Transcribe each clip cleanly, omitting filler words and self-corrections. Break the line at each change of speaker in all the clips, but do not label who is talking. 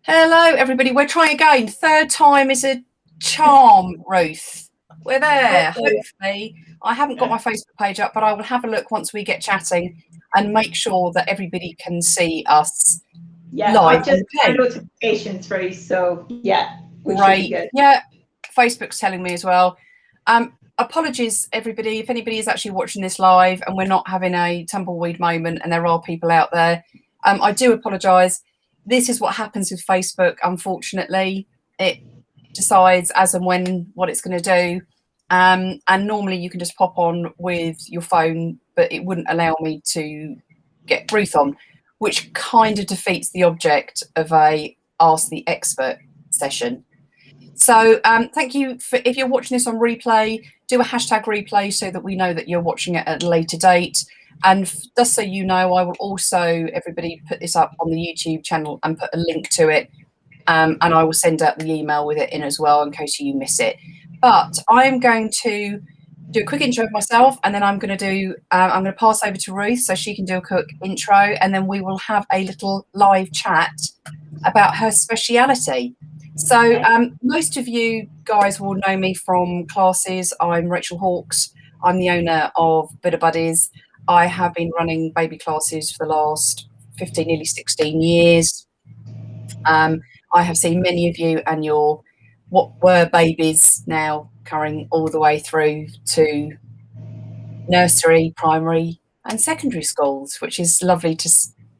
Hello, everybody. We're trying again. Third time is a charm, Ruth. We're there. Hopefully, I haven't got my Facebook page up, but I will have a look once we get chatting and make sure that everybody can see us live.
I've just got a notification through, so yeah, we should be good.
Yeah, Facebook's telling me as well. Apologies, everybody, if anybody is actually watching this live and we're not having a tumbleweed moment and there are people out there. I do apologise. This is what happens with Facebook, unfortunately. It decides as and when what it's going to do. And normally you can just pop on with your phone, but it wouldn't allow me to get Ruth on, which kind of defeats the object of a Ask the Expert session. So thank you. If you're watching this on replay, do a hashtag replay so that we know that you're watching it at a later date. And just so you know, I will also, everybody, put this up on the YouTube channel and put a link to it. And I will send out the email with it in as well in case you miss it. But I'm going to do a quick intro of myself, and then I'm going to pass over to Ruth so she can do a quick intro, and then we will have a little live chat about her speciality. So most of you guys will know me from classes. I'm Rachel Hawkes. I'm the owner of Buddha Buddies. I have been running baby classes for the last 15, nearly 16 years. I have seen many of you and your what were babies now carrying all the way through to nursery, primary and secondary schools, which is lovely to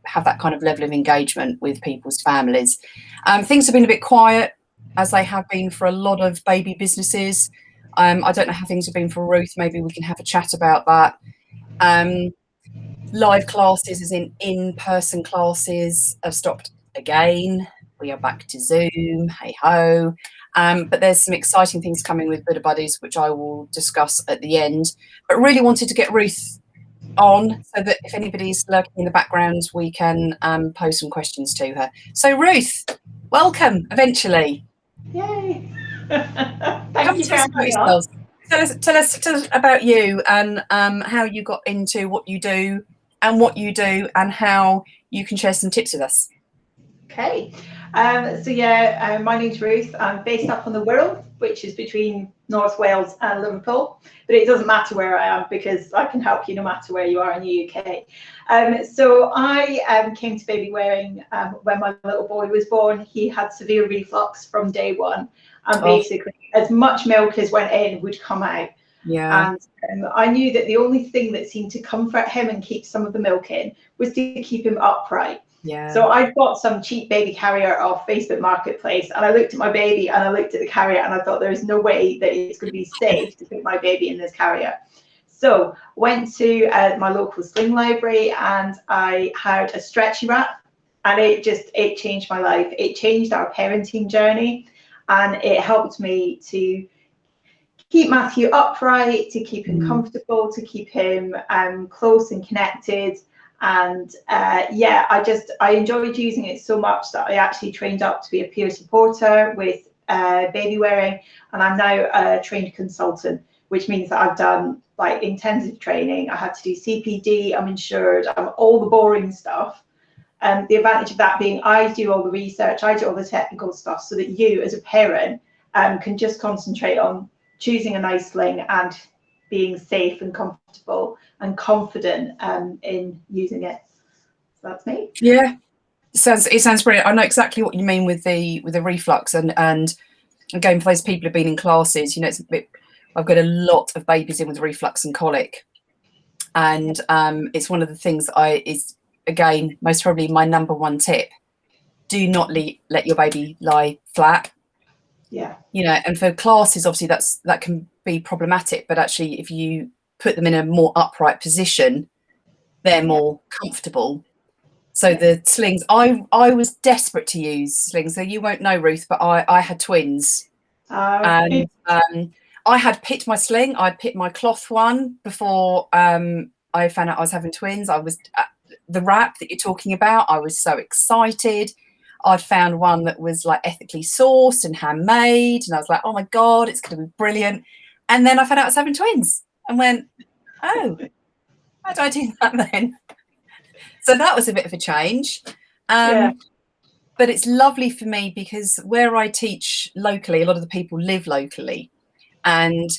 have that kind of level of engagement with people's families. Things have been a bit quiet, as they have been for a lot of baby businesses. I don't know how things have been for Ruth. Maybe we can have a chat about that. Live classes, as in-person classes, have stopped again. We are back to Zoom, hey ho. But there's some exciting things coming with Buddha Buddies, which I will discuss at the end. But really wanted to get Ruth on so that if anybody's lurking in the background, we can pose some questions to her. So Ruth, welcome eventually.
Yay! Thank you for having me
on. Tell us about you and how you got into what you do and how you can share some tips with us.
Okay. My name's Ruth. I'm based up on the Wirral, which is between North Wales and Liverpool, but it doesn't matter where I am because I can help you no matter where you are in the UK. So I came to baby wearing when my little boy was born. He had severe reflux from day one, and basically as much milk as went in would come out.
Yeah.
And I knew that the only thing that seemed to comfort him and keep some of the milk in was to keep him upright.
Yeah.
So I bought some cheap baby carrier off Facebook Marketplace, and I looked at my baby and I looked at the carrier and I thought there is no way that it's going to be safe to put my baby in this carrier. So went to my local Sling library and I had a stretchy wrap, and it changed my life. It changed our parenting journey, and it helped me to keep Matthew upright, to keep him comfortable, to keep him close and connected. And I enjoyed using it so much that I actually trained up to be a peer supporter with baby wearing, and I'm now a trained consultant, which means that I've done like intensive training. I had to do CPD, I'm insured, I'm all the boring stuff. The advantage of that being I do all the research, I do all the technical stuff, so that you as a parent can just concentrate on choosing a nice sling and being safe and comfortable and confident in using it. So that's me.
Yeah, it sounds brilliant. I know exactly what you mean with the reflux, and again, for those people who've been in classes, you know, I've got a lot of babies in with reflux and colic, and it's one of the things that is again most probably my number one tip. Do not let your baby lie flat.
Yeah.
You know, and for classes, obviously that can be problematic, but actually if you put them in a more upright position, they're more comfortable. So the slings, I was desperate to use slings. So you won't know, Ruth, but I had twins. And I had picked my sling. I'd picked my cloth one before I found out I was having twins. I was the wrap that you're talking about. I was so excited. I'd found one that was like ethically sourced and handmade, and I was like, oh my God, it's going to be brilliant. And then I found out I was having twins and went, oh, how do I do that then? So that was a bit of a change. but it's lovely for me because where I teach locally, a lot of the people live locally, and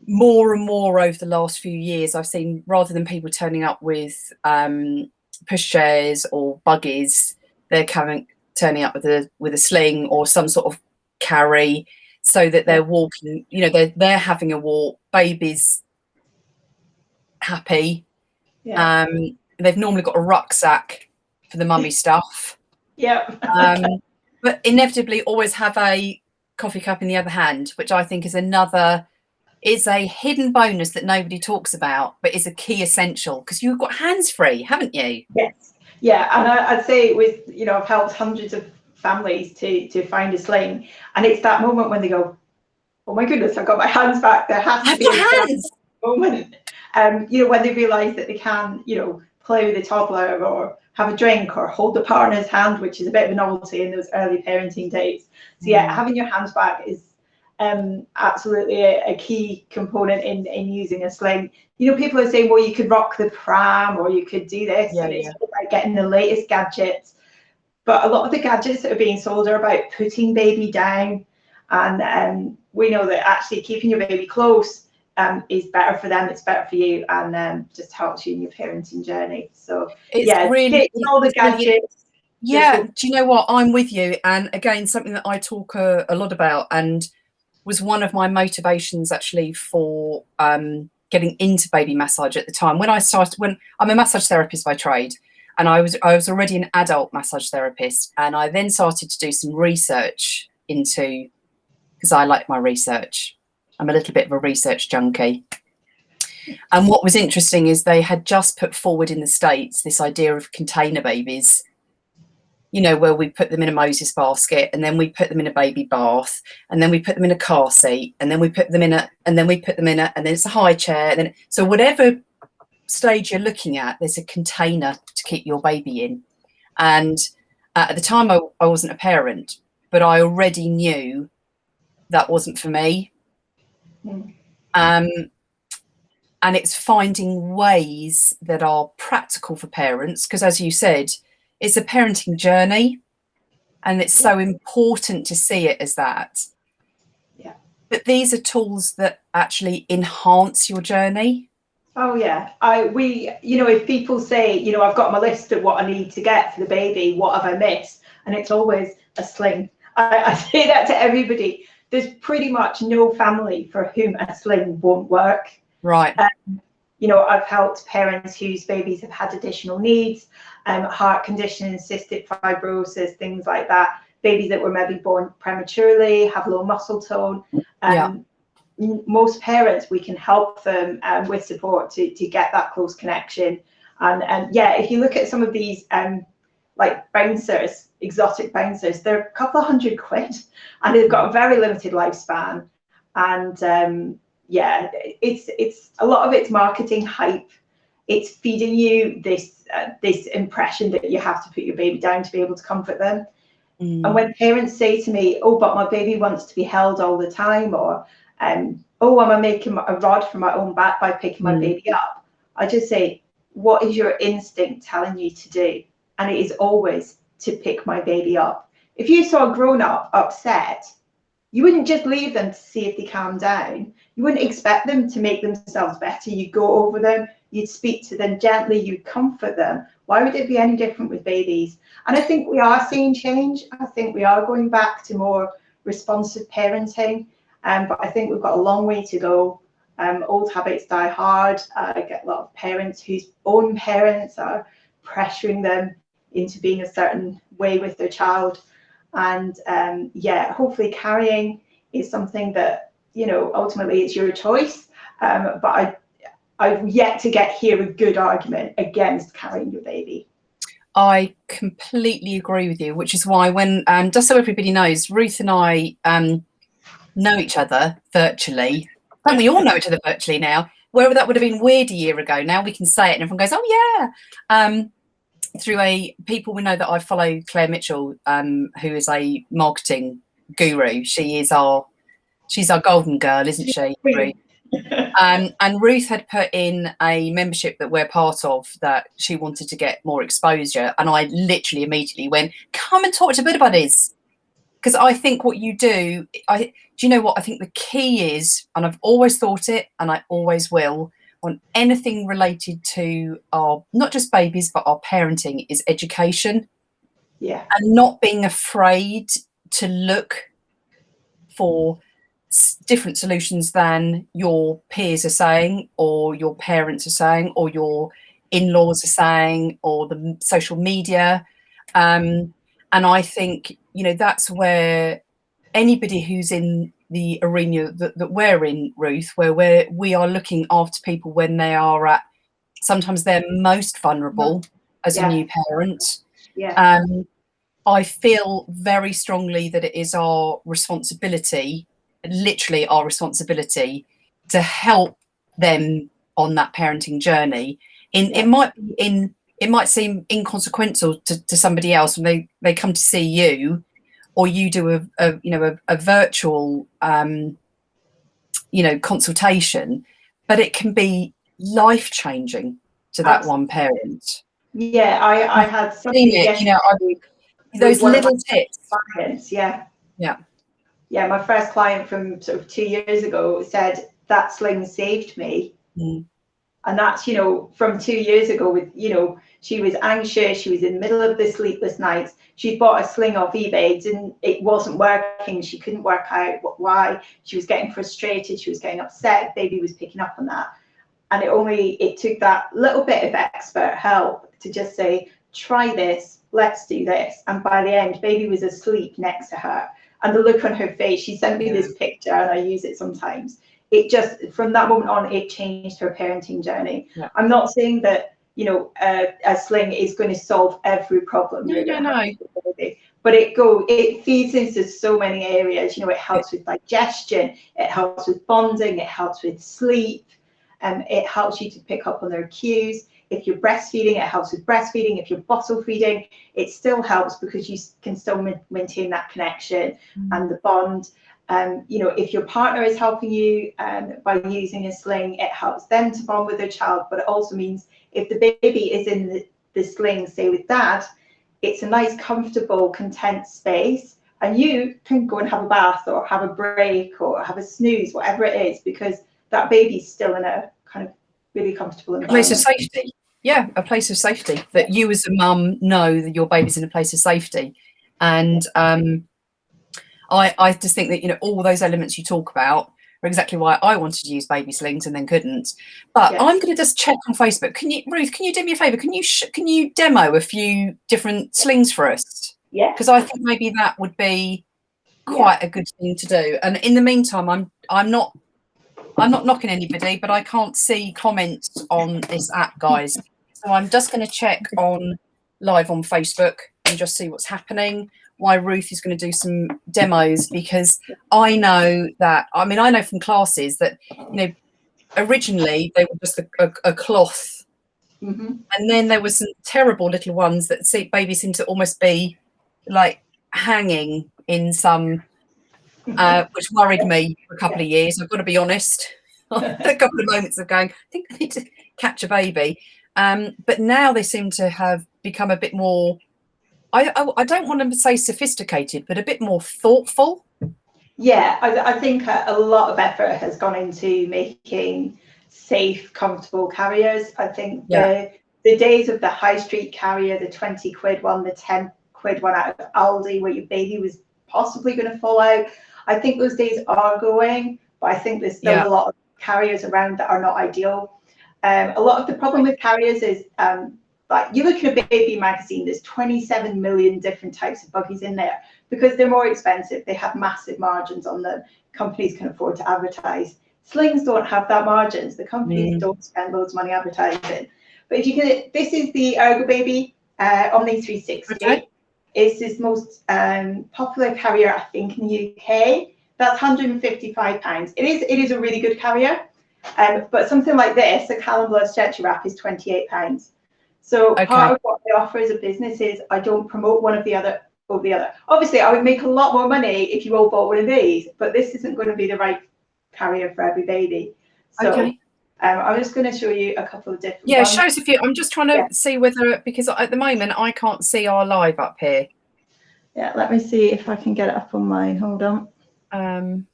more and more over the last few years, I've seen, rather than people turning up with pushchairs or buggies, they're turning up with a sling or some sort of carry, so that they're walking. You know, they're having a walk. Baby's happy.
Yeah.
They've normally got a rucksack for the mummy stuff.
Yeah.
But inevitably always have a coffee cup in the other hand, which I think is a hidden bonus that nobody talks about, but is a key essential, because you've got hands free, haven't you?
Yes. Yeah. And I'd say I've helped hundreds of families to find a sling, and it's that moment when they go, oh my goodness, I've got my hands back. There has to be a moment. When they realise that they can, play with a toddler or have a drink or hold the partner's hand, which is a bit of a novelty in those early parenting days. So yeah, having your hands back is absolutely a key component in using a sling. People are saying, well, you could rock the pram or you could do this, and it's about getting the latest gadgets. But a lot of the gadgets that are being sold are about putting baby down, and we know that actually keeping your baby close is better for them, it's better for you, and just helps you in your parenting journey. So
it's really
all the gadgets.
Yeah, do you know what? I'm with you. And again, something that I talk a lot about, and was one of my motivations actually for getting into baby massage at the time. When I'm a massage therapist by trade, and I was already an adult massage therapist, and I then started to do some research into, because I like my research. I'm a little bit of a research junkie. And what was interesting is they had just put forward in the States this idea of container babies, where we put them in a Moses basket, and then we put them in a baby bath, and then we put them in a car seat, and then we put them in and then it's a high chair. So whatever stage you're looking at, there's a container to keep your baby in. And at the time I wasn't a parent, but I already knew that wasn't for me. And it's finding ways that are practical for parents, because as you said, it's a parenting journey, and it's so important to see it as that.
Yeah.
But these are tools that actually enhance your journey.
Oh yeah. If people say, I've got my list of what I need to get for the baby, what have I missed? And it's always a sling. I say that to everybody. There's pretty much no family for whom a sling won't work.
Right.
I've helped parents whose babies have had additional needs, heart conditions, cystic fibrosis, things like that. Babies that were maybe born prematurely, have low muscle tone. Most parents, we can help them with support to get that close connection. And if you look at some of these like bouncers, exotic bouncers, they're a couple of £100, and they've got a very limited lifespan. And it's a lot of it's marketing hype. It's feeding you this impression that you have to put your baby down to be able to comfort them. And when parents say to me, oh, but my baby wants to be held all the time, or oh, am I making a rod for my own back by picking my baby up? I just say, what is your instinct telling you to do? And it is always to pick my baby up. If you saw a grown-up upset, you wouldn't just leave them to see if they calm down. You wouldn't expect them to make themselves better. You'd go over them, you'd speak to them gently, you'd comfort them. Why would it be any different with babies? And I think we are seeing change. I think we are going back to more responsive parenting. But I think we've got a long way to go. Old habits die hard. I get a lot of parents whose own parents are pressuring them into being a certain way with their child. And hopefully carrying is something that, ultimately it's your choice. But I've yet to hear a good argument against carrying your baby.
I completely agree with you, which is why when, just so everybody knows, Ruth and I know each other virtually. And we all know each other virtually now. Wherever that would have been weird a year ago, now we can say it and everyone goes, oh yeah. Through people we know that I follow, Claire Mitchell, who is a marketing guru. She's our golden girl, isn't she? And Ruth had put in a membership that we're part of that she wanted to get more exposure. And I literally immediately went, come and talk to Buddha Buddies. Because I think what you do, do you know what? I think the key is, and I've always thought it, and I always will, on anything related to our, not just babies, but our parenting, is education.
Yeah.
And not being afraid to look for different solutions than your peers are saying, or your parents are saying, or your in-laws are saying, or the social media. And I think, you know, that's where anybody who's in the arena that we're in, Ruth, where we are looking after people when they are at sometimes they're most vulnerable as a new parent.
Yeah.
I feel very strongly that it is our responsibility, literally our responsibility, to help them on that parenting journey. It might seem inconsequential to somebody else when they come to see you, or you do a virtual consultation, but it can be life changing to that one parent.
Yeah, I had something yesterday.
Those little tips.
Clients, yeah.
Yeah.
Yeah, my first client from sort of 2 years ago said that Sling saved me. And that's, you know, from 2 years ago with, you know, she was anxious, she was in the middle of the sleepless nights. She bought a Sling off eBay, it wasn't working, she couldn't work out why. She was getting frustrated, she was getting upset, baby was picking up on that. And it took that little bit of expert help to just say, try this, let's do this. And by the end, baby was asleep next to her. And the look on her face, she sent me this picture, and I use it sometimes. It just, from that moment on, it changed her parenting journey. Yeah. I'm not saying that, you know, a Sling is going to solve every problem you're going to have with the baby, but it feeds into so many areas. You know, it helps with digestion, it helps with bonding, it helps with sleep. It helps you to pick up on their cues. If you're breastfeeding, it helps with breastfeeding. If you're bottle feeding, it still helps because you can still maintain that connection and the bond. You know, if your partner is helping you by using a Sling, it helps them to bond with their child. But it also means if the baby is in the Sling, say with dad, it's a nice, comfortable, content space, and you can go and have a bath or have a break or have a snooze, whatever it is, because that baby's still in a kind of really comfortable environment.
A place of safety. Yeah, a place of safety that you as a mum know that your baby's in a place of safety. And I just think that, you know, all those elements you talk about are exactly why I wanted to use baby slings and then couldn't. But I'm going to just check on Facebook. Ruth, can you do me a favour? Can you demo a few different slings for us?
Yeah.
Because I think maybe that would be quite a good thing to do. And in the meantime, I'm not knocking anybody, but I can't see comments on this app, guys. So I'm just going to check on live on Facebook and just see what's happening. Why Ruth is going to do some demos, because I know from classes that, you know, originally they were just a cloth, and then there were some terrible little ones that babies seem to almost be like hanging in some. Which worried me for a couple of years. I've got to be honest. A couple of moments of going, I think I need to catch a baby. But now they seem to have become a bit more, I don't want to say sophisticated, but a bit more thoughtful.
Yeah, I think a lot of effort has gone into making safe, comfortable carriers. I think the days of the high street carrier, the 20 quid one, the 10 quid one out of Aldi, where your baby was possibly going to fall out, I think those days are going, but I think there's still a lot of carriers around that are not ideal. A lot of the problem with carriers is, like, you look at a baby magazine, there's 27 million different types of buggies in there because they're more expensive. They have massive margins on them. Companies can afford to advertise. Slings don't have that margins. The companies don't spend loads of money advertising. But if you can, this is the Ergo Baby Omni 360. Okay. It's this most popular carrier, I think, in the UK. That's £155. It is a really good carrier. But something like this, a Callum Blood stretchy wrap, is £28. So part of what I offer as a business is I don't promote one of the other over the other. Obviously, I would make a lot more money if you all bought one of these, but this isn't going to be the right carrier for every baby. So
Okay.
I'm just going to show you a couple of different
Yeah,
ones.
show us a few. I'm just trying to see whether, because at the moment I can't see our live up here.
Yeah, let me see if I can get it up on mine. Hold on.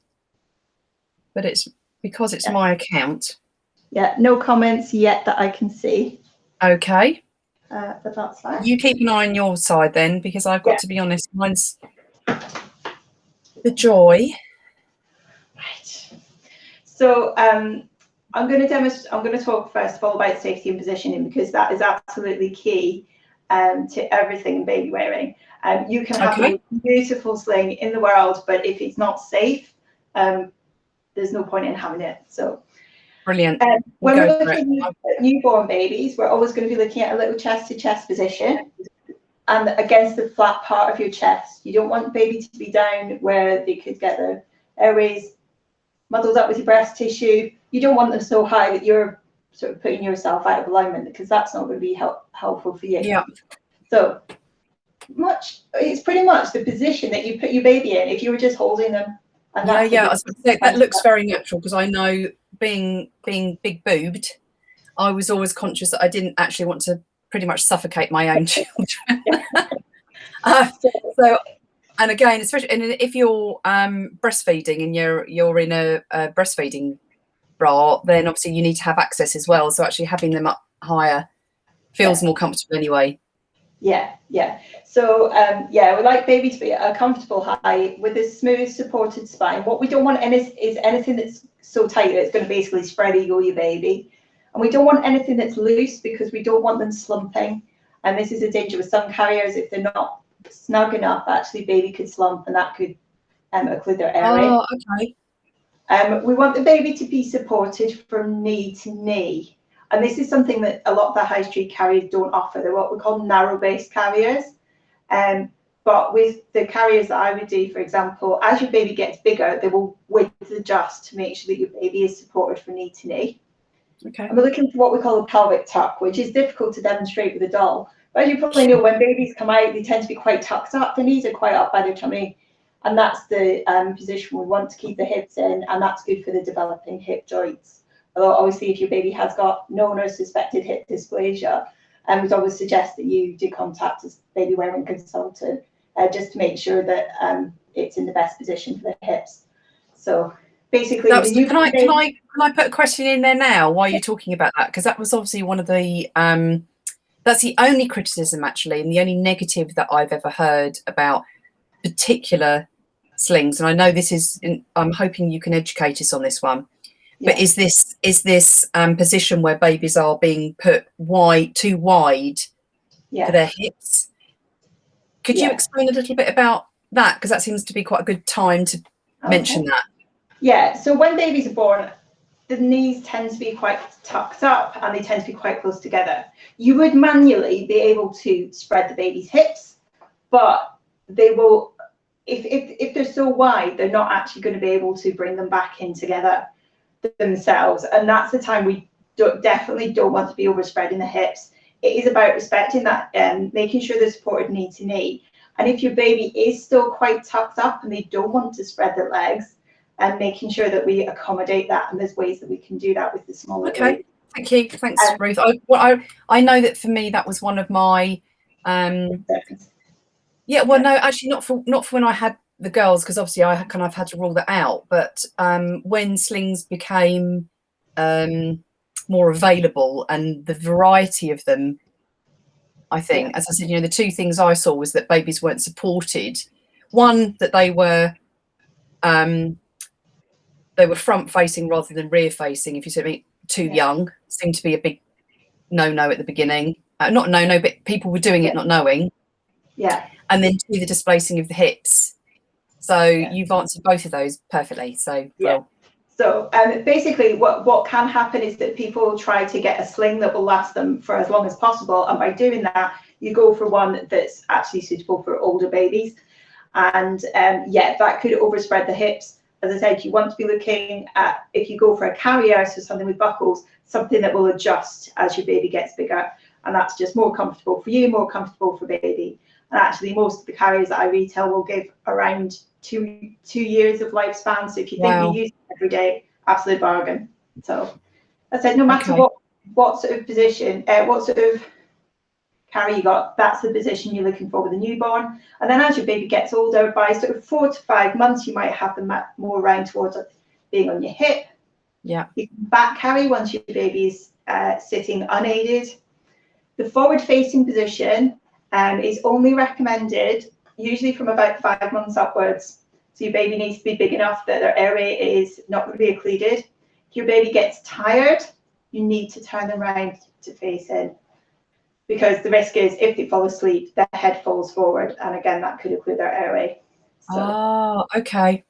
But it's because it's my account.
Yeah, no comments yet that I can see.
Okay.
But that's fine.
You keep an eye on your side then, because I've got to be honest, mine's the joy.
Right. So I'm going to demonstrate. I'm going to talk first of all about safety and positioning, because that is absolutely key to everything in baby wearing. You can have the most beautiful sling in the world, but if it's not safe, there's no point in having it. So
brilliant.
When we're looking at newborn babies, we're always going to be looking at a little chest-to-chest position and against the flat part of your chest. You don't want the baby to be down where they could get their airways muddled up with your breast tissue. You don't want them so high that you're sort of putting yourself out of alignment, because that's not going to be helpful for you.
Yeah.
So it's pretty much the position that you put your baby in if you were just holding them. And
I was going to say, that looks very natural, because I know being big boobed, I was always conscious that I didn't actually want to pretty much suffocate my own children. So, and again, especially if you're breastfeeding and you're in a breastfeeding bra, then obviously you need to have access as well. So actually having them up higher feels more comfortable anyway.
Yeah. So we like baby to be at a comfortable height with a smooth supported spine. What we don't want is anything that's so tight that it's going to basically spread eagle your baby. And we don't want anything that's loose, because we don't want them slumping. And this is a danger with some carriers. If they're not snug enough, actually baby could slump, and that could occlude their airway.
Oh, okay.
We want the baby to be supported from knee to knee. And this is something that a lot of the high street carriers don't offer. They're what we call narrow-based carriers. But with the carriers that I would do, for example, as your baby gets bigger, they will width adjust to make sure that your baby is supported from knee to knee.
Okay.
And we're looking for what we call a pelvic tuck, which is difficult to demonstrate with a doll. But as you probably know, when babies come out, they tend to be quite tucked up. The knees are quite up by their tummy. And that's the position we want to keep the hips in. And that's good for the developing hip joints. Although obviously if your baby has got known or suspected hip dysplasia, we'd always suggest that you do contact a baby wearing consultant just to make sure that it's in the best position for the hips. So basically,
can I put a question in there now while you're talking about that? Because that was obviously one of the that's the only criticism actually, and the only negative that I've ever heard about particular slings. And I know this is, I'm hoping you can educate us on this one. But is this position where babies are being put too wide for their hips? Could you explain a little bit about that? Because that seems to be quite a good time to mention that.
Yeah, so when babies are born, the knees tend to be quite tucked up and they tend to be quite close together. You would manually be able to spread the baby's hips, but they will, if they're so wide, they're not actually going to be able to bring them back in together themselves. And that's the time we definitely don't want to be overspreading the hips. It is about respecting that and making sure they're supported knee to knee. And if your baby is still quite tucked up and they don't want to spread their legs, and making sure that we accommodate that, and there's ways that we can do that with the smaller baby.
Thank you. Thanks, Ruth. I know that for me that was one of my no, actually not for when I had the girls, because obviously I kind of had to rule that out. But when slings became more available and the variety of them, I think, as I said, the two things I saw was that babies weren't supported. One, that they were front facing rather than rear facing. If you said too young, seemed to be a big no at the beginning. Not no, but people were doing it not knowing.
Yeah.
And then two, the displacing of the hips. So you've answered both of those perfectly. So well.
So basically what can happen is that people try to get a sling that will last them for as long as possible. And by doing that, you go for one that's actually suitable for older babies. And that could overspread the hips. As I said, you want to be looking at, if you go for a carrier, so something with buckles, something that will adjust as your baby gets bigger. And that's just more comfortable for you, more comfortable for baby. And actually, most of the carriers that I retail will give around two years of lifespan. So if you think you use it every day, absolute bargain. So I said, no matter what sort of position, what sort of carry you got, that's the position you're looking for with a newborn. And then as your baby gets older, by sort of 4 to 5 months, you might have them more around towards being on your hip.
Yeah.
You can back carry once your baby's sitting unaided. The forward facing position is only recommended usually from about 5 months upwards. So your baby needs to be big enough that their airway is not going to be occluded. If your baby gets tired, you need to turn them around to face in, because the risk is if they fall asleep, their head falls forward, and again, that could occlude their airway. So,
oh, okay.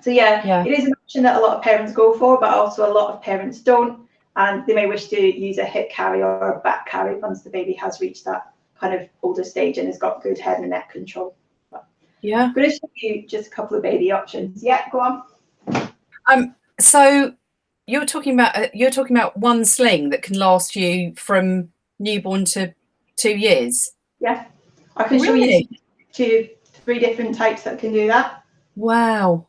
So yeah, it is an option that a lot of parents go for, but also a lot of parents don't, and they may wish to use a hip carry or a back carry once the baby has reached that kind of older stage and has got good head and neck control. But I'm going to show you just a couple of baby options. Yeah, go on.
So you're talking about one sling that can last you from newborn to 2 years.
Yeah, I can show you 2-3 different types that can do that.
Wow.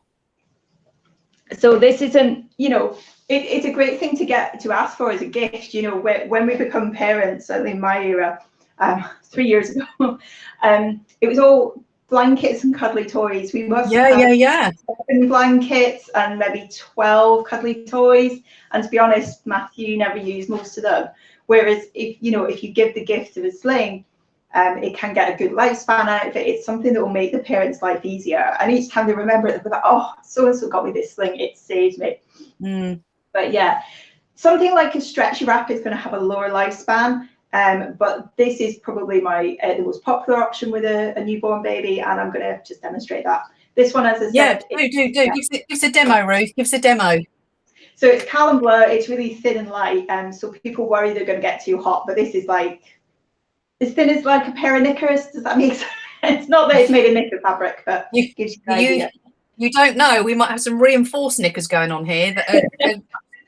So this isn't, it's a great thing to ask for as a gift. When we become parents, certainly in my era, 3 years ago, it was all blankets and cuddly toys. We must have 7 blankets and maybe 12 cuddly toys. And to be honest, Matthew never used most of them. Whereas if you give the gift of a sling, it can get a good lifespan out of it. It's something that will make the parents' life easier. And each time they remember it, they're like, oh, so-and-so got me this sling, it saved me. But yeah, something like a stretchy wrap is going to have a lower lifespan. But this is probably the most popular option with a newborn baby, and I'm going to just demonstrate that. This one, as I said,
do. Give us a demo, Ruth. Give us a demo.
So it's Cal and Blur. It's really thin and light, so people worry they're going to get too hot, but this is like as thin as like a pair of knickers. Does that make sense? It's not that it's made of knicker fabric, but it gives you an idea.
You don't know. We might have some reinforced knickers going on here that are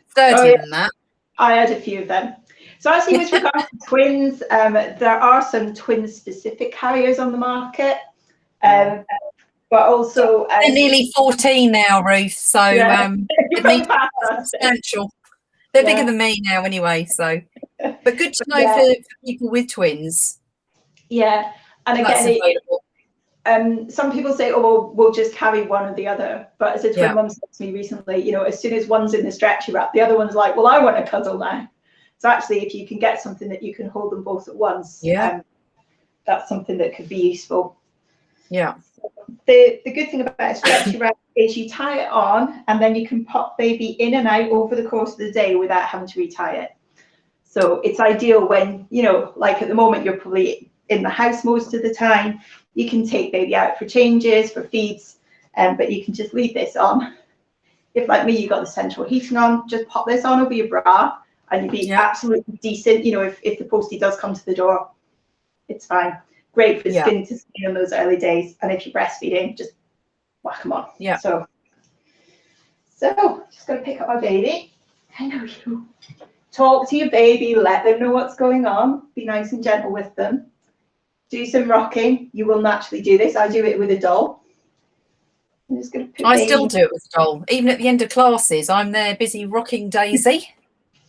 sturdier than that. I
had a few of them. So actually, with regards to twins, there are some twin-specific carriers on the market, but also
they're nearly 14 now, Ruth. So substantial. They're bigger than me now, anyway. So, but good to know for people with twins.
Yeah, and again, some people say, "Oh, well, we'll just carry one or the other." But as a twin mum said to me recently, as soon as one's in the stretchy wrap, the other one's like, "Well, I want to cuddle now." So actually, if you can get something that you can hold them both at once, that's something that could be useful.
Yeah.
The good thing about a stretchy wrap is you tie it on, and then you can pop baby in and out over the course of the day without having to retie it. So it's ideal when, like at the moment, you're probably in the house most of the time. You can take baby out for changes, for feeds, but you can just leave this on. If, like me, you got the central heating on, just pop this on over your bra, and you'd be absolutely decent. If the postie does come to the door, it's fine. Great for skin to skin in those early days. And if you're breastfeeding, just whack them on.
Yeah.
So just going to pick up my baby. I know you. Talk to your baby. Let them know what's going on. Be nice and gentle with them. Do some rocking. You will naturally do this. I do it with a doll. I'm just going to put
still do it with a doll. Even at the end of classes, I'm there busy rocking Daisy.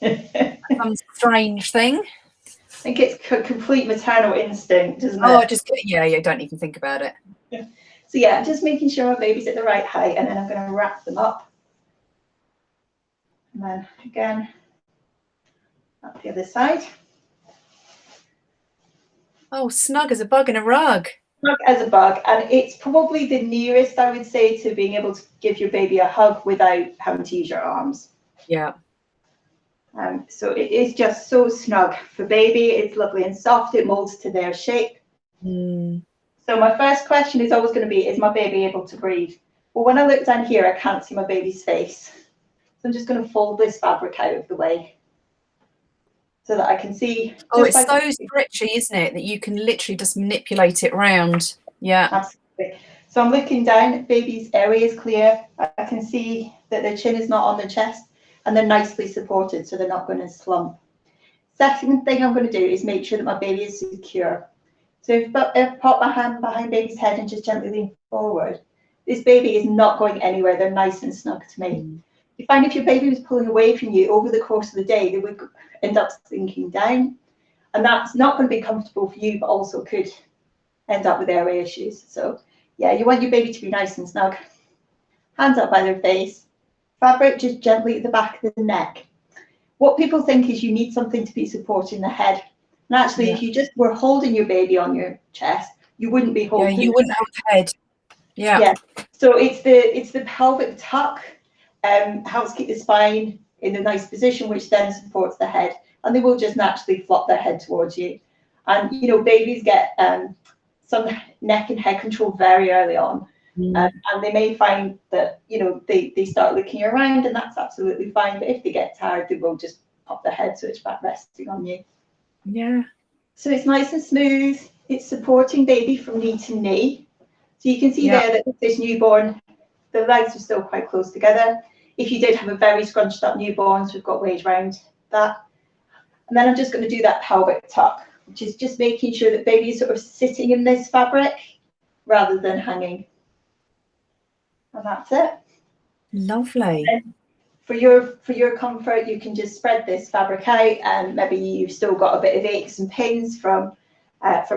Some strange thing.
I think it's complete maternal instinct, isn't it?
Oh, don't even think about it.
So just making sure our baby's at the right height, and then I'm going to wrap them up. And then again, up the other side.
Oh, snug as a bug in a rug.
Snug as a bug, and it's probably the nearest, I would say, to being able to give your baby a hug without having to use your arms.
Yeah.
So it is just so snug for baby. It's lovely and soft. It molds to their shape. So my first question is always going to be, is my baby able to breathe? Well, when I look down here, I can't see my baby's face. So I'm just going to fold this fabric out of the way so that I can see.
Oh, it's so stretchy, isn't it, that you can literally just manipulate it around. Yeah.
Absolutely. So I'm looking down. Baby's airway is clear. I can see that their chin is not on their chest, and they're nicely supported, so they're not going to slump. Second thing I'm going to do is make sure that my baby is secure. So if I pop my hand behind baby's head and just gently lean forward, this baby is not going anywhere. They're nice and snug to me. you find if your baby was pulling away from you over the course of the day, they would end up sinking down. And that's not going to be comfortable for you, but also could end up with airway issues. So yeah, you want your baby to be nice and snug. Hands up by their face. Fabric just gently at the back of the neck. What people think is you need something to be supporting the head. And actually, if you just were holding your baby on your chest, you wouldn't be holding.
Yeah, you wouldn't hold the head. Yeah.
Yeah. So it's the pelvic tuck, helps keep the spine in a nice position, which then supports the head, and they will just naturally flop their head towards you. And you know, babies get some neck and head control very early on, and they may find that, you know, they start looking around, and that's absolutely fine. But if they get tired, they will just pop their head switch back resting on you.
Yeah.
So it's nice and smooth. It's supporting baby from knee to knee. So you can see there that with this newborn, the legs are still quite close together. If you did have a very scrunched up newborn, so we've got ways around that. And then I'm just going to do that pelvic tuck, which is just making sure that baby is sort of sitting in this fabric rather than hanging. And that's it.
Lovely.
And for your comfort, you can just spread this fabric out, and maybe you've still got a bit of aches and pains from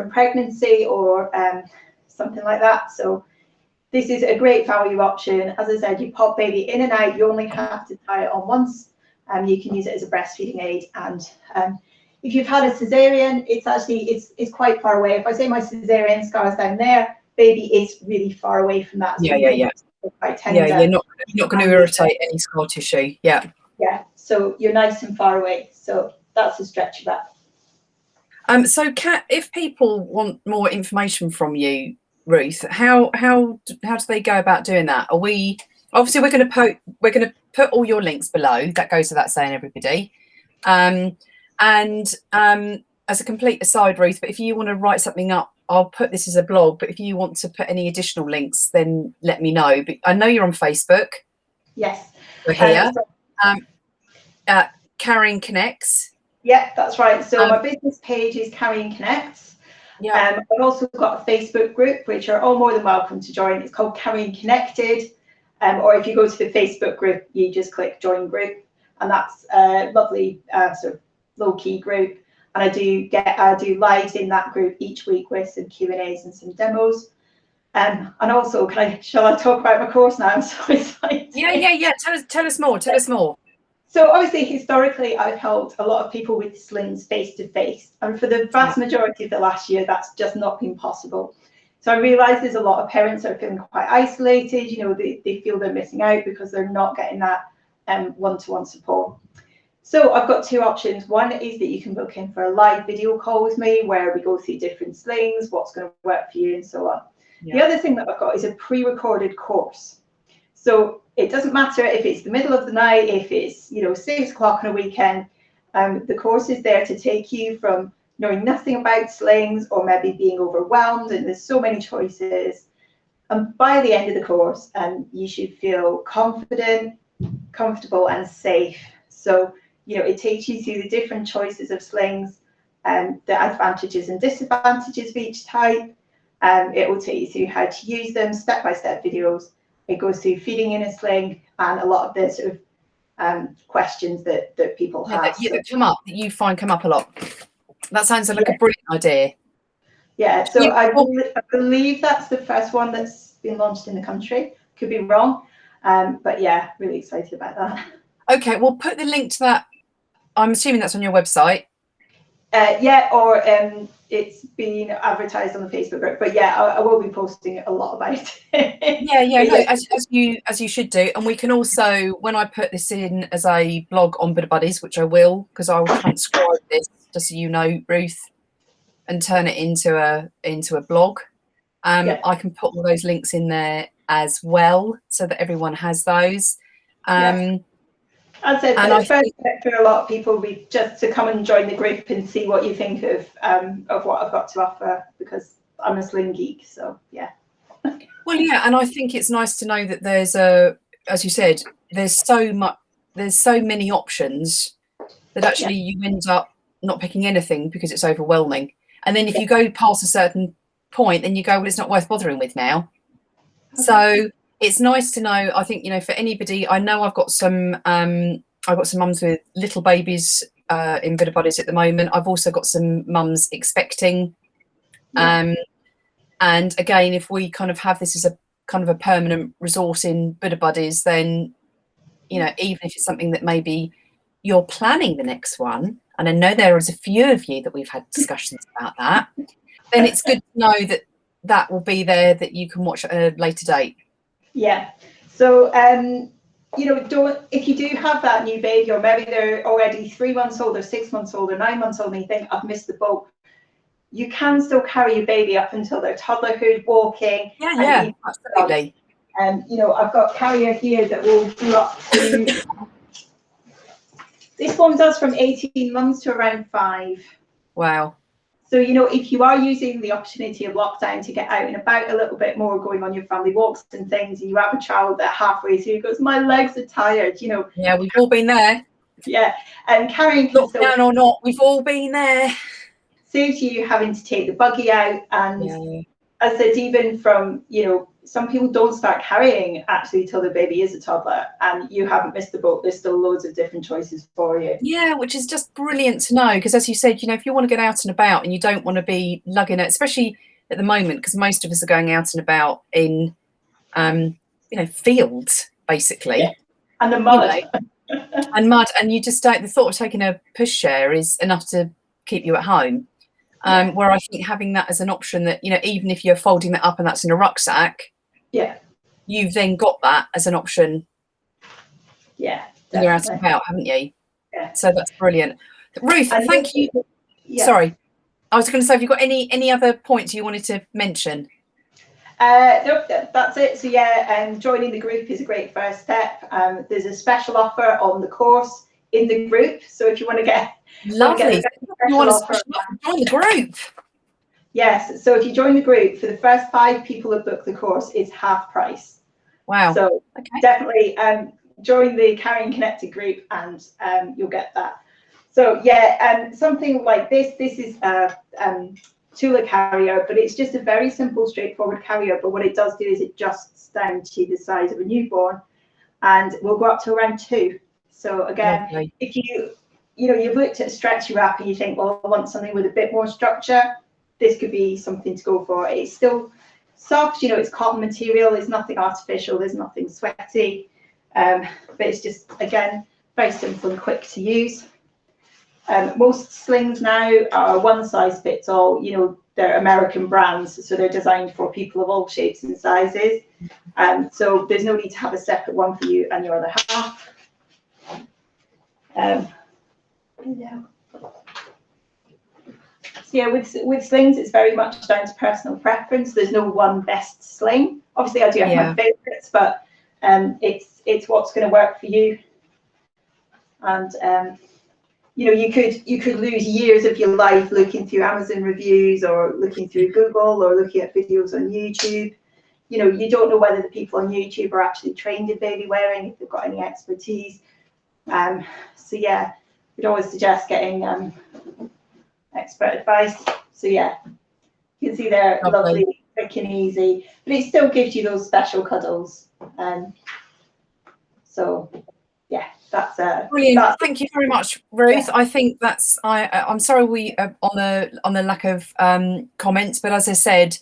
pregnancy or something like that. So this is a great value option. As I said, you pop baby in and out. You only have to tie it on once. You can use it as a breastfeeding aid. And if you've had a cesarean, it's quite far away. If I say my cesarean scar's down there, baby is really far away from that. So
Yeah. You're not going to irritate any scar tissue. Yeah.
Yeah. So you're nice and far away. So that's a stretch of that.
So if people want more information from you, Ruth, how do they go about doing that? Are we obviously we're going to put all your links below. That goes without saying, everybody. And as a complete aside, Ruth, but if you want to write something up, I'll put this as a blog. But if you want to put any additional links, then let me know. But I know you're on Facebook.
Yes.
We're here. Carrying Connects.
Yeah, that's right. So my business page is Carrying Connects.
Yeah.
I've also got a Facebook group, which are all more than welcome to join. It's called Carrying Connected. Or if you go to the Facebook group, you just click join group, and that's a lovely sort of low-key group. And I do lives in that group each week with some Q&As and some demos. And also, shall I talk about my course now? I'm so excited.
Yeah. Tell us more.
So obviously, historically, I've helped a lot of people with slings face to face, and for the vast majority of the last year, that's just not been possible. So I realise there's a lot of parents that are feeling quite isolated. You know, they feel they're missing out because they're not getting that one-to-one support. So I've got two options. One is that you can book in for a live video call with me where we go through different slings, what's going to work for you, and so on. The other thing that I've got is a pre-recorded course. So it doesn't matter if it's the middle of the night, if it's 6 o'clock on a weekend. The course is there to take you from knowing nothing about slings or maybe being overwhelmed, and there's so many choices. And by the end of the course, you should feel confident, comfortable, and safe. So it takes you through the different choices of slings, the advantages and disadvantages of each type. It will take you through how to use them, step-by-step videos. It goes through feeding in a sling and a lot of the sort of questions that people have.
That you find come up a lot. That sounds like a brilliant idea.
Yeah, so I believe that's the first one that's been launched in the country. Could be wrong, but yeah, really excited about that.
Okay, we'll put the link to that. I'm assuming that's on your website.
Or it's been advertised on the Facebook group. But yeah, I will be posting a lot about it.
As you should do. And we can also, when I put this in as a blog on Bit of Buddies, which I will, because I will transcribe this, just so you know, Ruth, and turn it into a blog. I can put all those links in there as well, so that everyone has those.
I'd say the first step for a lot of people will be just to come and join the group and see what you think of what I've got to offer, because I'm a sling geek. So yeah.
Well, yeah, and I think it's nice to know that there's as you said, there's so many options that actually you end up not picking anything because it's overwhelming. And then if you go past a certain point, then you go, well, it's not worth bothering with now. So it's nice to know. I think, for anybody, I know I've got some mums with little babies in Bit of Buddies at the moment. I've also got some mums expecting. And again, if we kind of have this as a kind of a permanent resource in Bit of Buddies, then, even if it's something that maybe you're planning the next one, and I know there is a few of you that we've had discussions about that, then it's good to know that that will be there, that you can watch at a later date.
Yeah. So, if you do have that new baby, or maybe they're already 3 months old or 6 months old or 9 months old, and you think, I've missed the boat, you can still carry your baby up until their toddlerhood, walking.
Yeah, absolutely.
I've got carrier here that will do up to, this one does from 18 months to around 5.
Wow.
So, if you are using the opportunity of lockdown to get out and about a little bit more, going on your family walks and things, and you have a child that halfway through goes, my legs are tired,
Yeah, we've all been there.
Yeah, and carrying can still,
lockdown or not, we've all been there.
Saves you having to take the buggy out. And as I said, even from, some people don't start carrying actually till the baby is a toddler, and you haven't missed the boat. There's still loads of different choices for you.
Yeah, which is just brilliant to know, because as you said, if you want to get out and about and you don't want to be lugging it, especially at the moment, because most of us are going out and about in fields basically,
and the mud.
And you just don't, the thought of taking a pushchair is enough to keep you at home. Where I think having that as an option, that even if you're folding that up and that's in a rucksack, you've then got that as an option.
Yeah,
when you're out and about, haven't you?
Yeah.
So that's brilliant. Ruth, thank you. Sorry, I was going to say, have you got any other points you wanted to mention?
Nope, that's it. So joining the group is a great first step. There's a special offer on the course in the group, so if you want to get
lovely, you want to join the group.
Yes, so if you join the group, for the first 5 people that book the course, it's half price.
Wow.
So definitely join the Carrying Connected group, and you'll get that. So something like this is Tula carrier, but it's just a very simple, straightforward carrier. But what it does do is it adjusts down to the size of a newborn, and will go up to around 2. So again, if you've looked at a stretchy wrap and you think, well, I want something with a bit more structure, this could be something to go for. It's still soft, it's cotton material, it's nothing artificial, there's nothing sweaty, but it's just, again, very simple and quick to use. Most slings now are one size fits all. They're American brands, so they're designed for people of all shapes and sizes. So there's no need to have a separate one for you and your other half. So with slings, it's very much down to personal preference. There's no one best sling. Obviously, I do have my favourites, but it's what's going to work for you. And you could lose years of your life looking through Amazon reviews, or looking through Google, or looking at videos on YouTube. You don't know whether the people on YouTube are actually trained in baby wearing, if they've got any expertise. We'd always suggest getting expert advice. So you can see they're lovely, quick and easy, but it still gives you those special cuddles. That's
brilliant. Thank you very much, Ruth. I think that's I'm sorry we on the lack of comments, but as I said,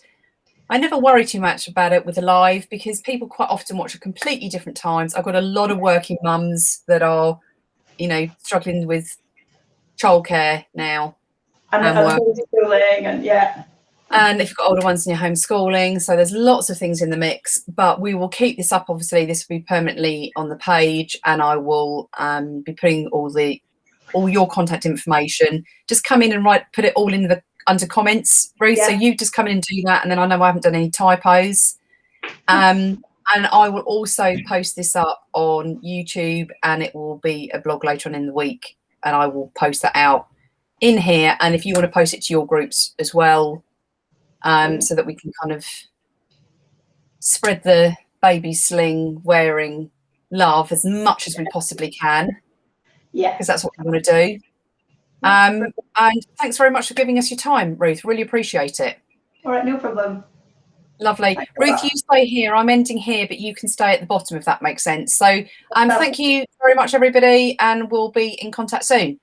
I never worry too much about it with the live, because people quite often watch at completely different times. I've got a lot of working mums that are struggling with childcare now,
and homeschooling,
and if you've got older ones and you're homeschooling, so there's lots of things in the mix. But we will keep this up. Obviously, this will be permanently on the page, and I will be putting all your contact information. Just come in and put it all in under comments, Ruth. So you just come in and do that, and then I know I haven't done any typos. And I will also post this up on YouTube, and it will be a blog later on in the week, and I will post that out in here. And if you want to post it to your groups as well, so that we can kind of spread the baby sling wearing love as much as we possibly can. Because that's what we want to do. And thanks very much for giving us your time, Ruth. Really appreciate it.
All right, no problem.
Lovely. Ruth, you stay here. I'm ending here, but you can stay at the bottom if that makes sense. So thank you very much, everybody, and we'll be in contact soon.